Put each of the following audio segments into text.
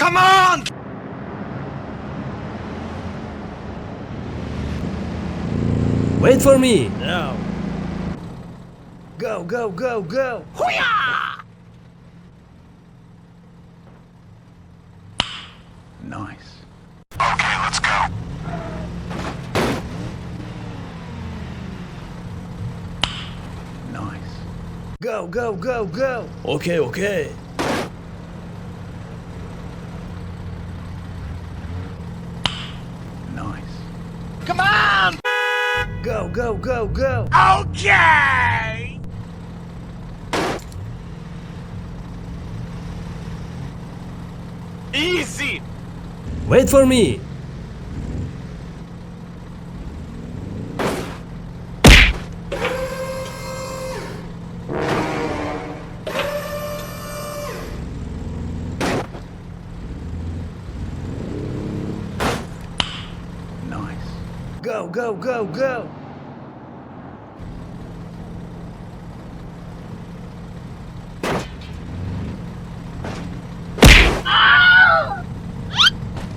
Come on! Wait for me! Now. Go, go, go, go! Hoo-yah! Nice. Okay, let's go. Nice. Go, go, go, go! Okay, okay. Nice. Come on! Go, go, go, go! Okay! Easy! Wait for me! Nice. Go, go, go, go!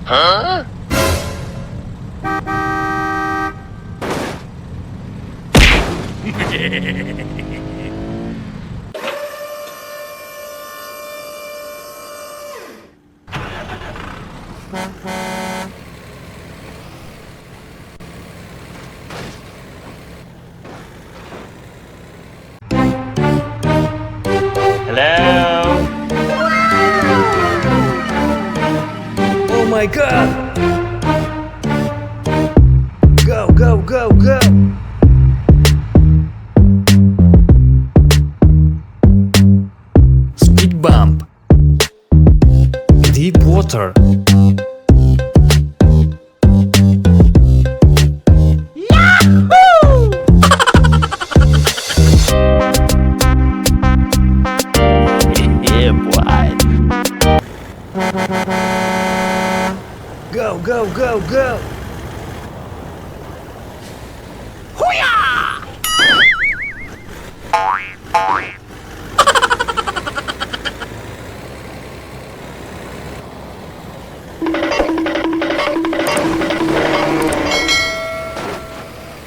Huh? Hello? Oh my god! Go, go, go, go! Speed bump. Deep water. Yeah, boy. Go, go, go, go! Hoo-yah!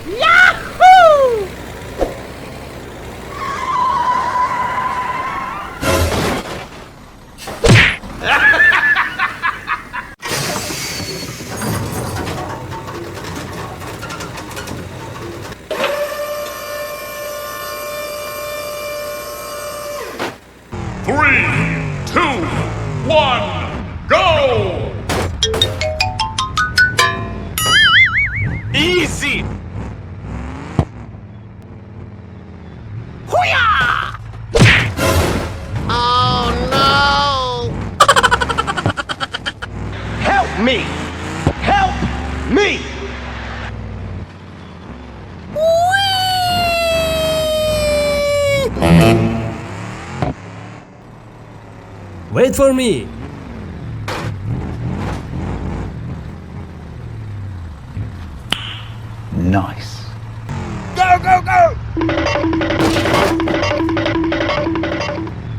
Yahoo! Three, two, one, go! Easy! Hoo-yah! Oh no! Help me! Help me! Wait for me! Nice. Go, go, go!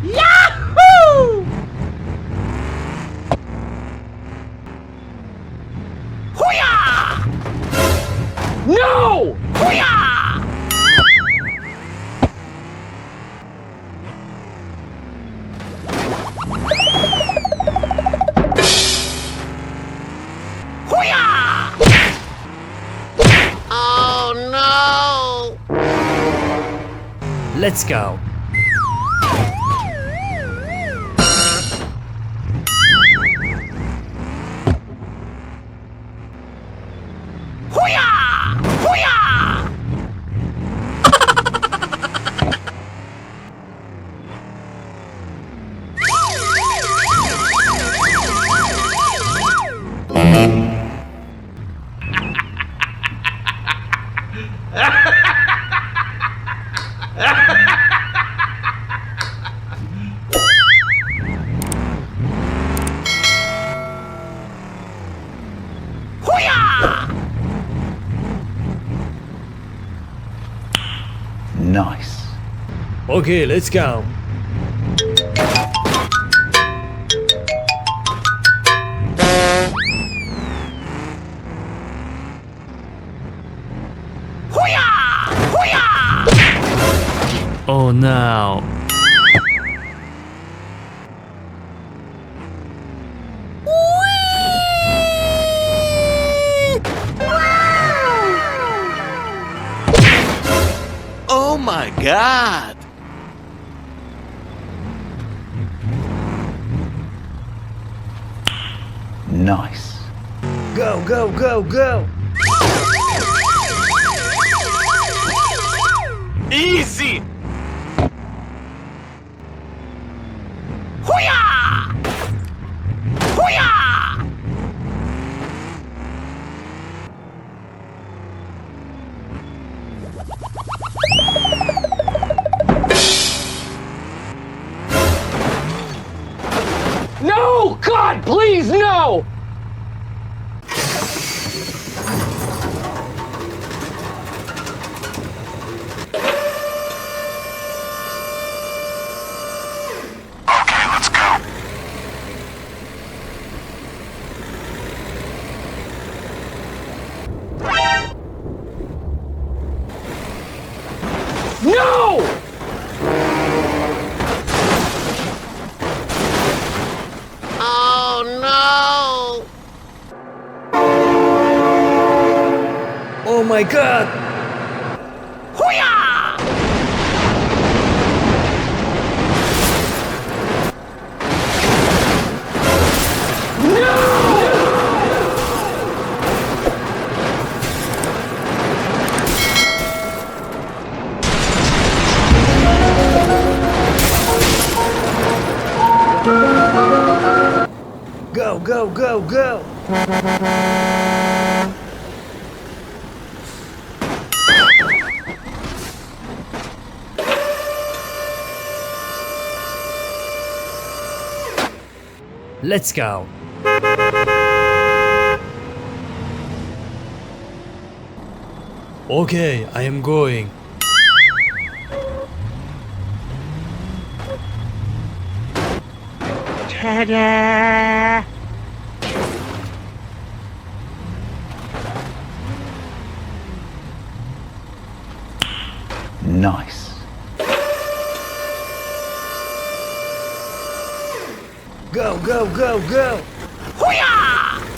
Yahoo! Hoo-yah! No! Hoo-yah! Hoo-yah! Oh no! Let's go! Hoo-yah! Hoo-yah! Hoo-yah! Nice. Okay, let's go! Oh no. Oh my god! Nice. Go, go, go, go. Easy! Hoo-yah! Hoo-yah! No! God, please, no! Okay, let's go. No! Oh no! Oh my god. Hoo-yah! Go, go, go, go. Let's go. Okay, I am going. Nice. Go, go, go, go. Hoo-yah!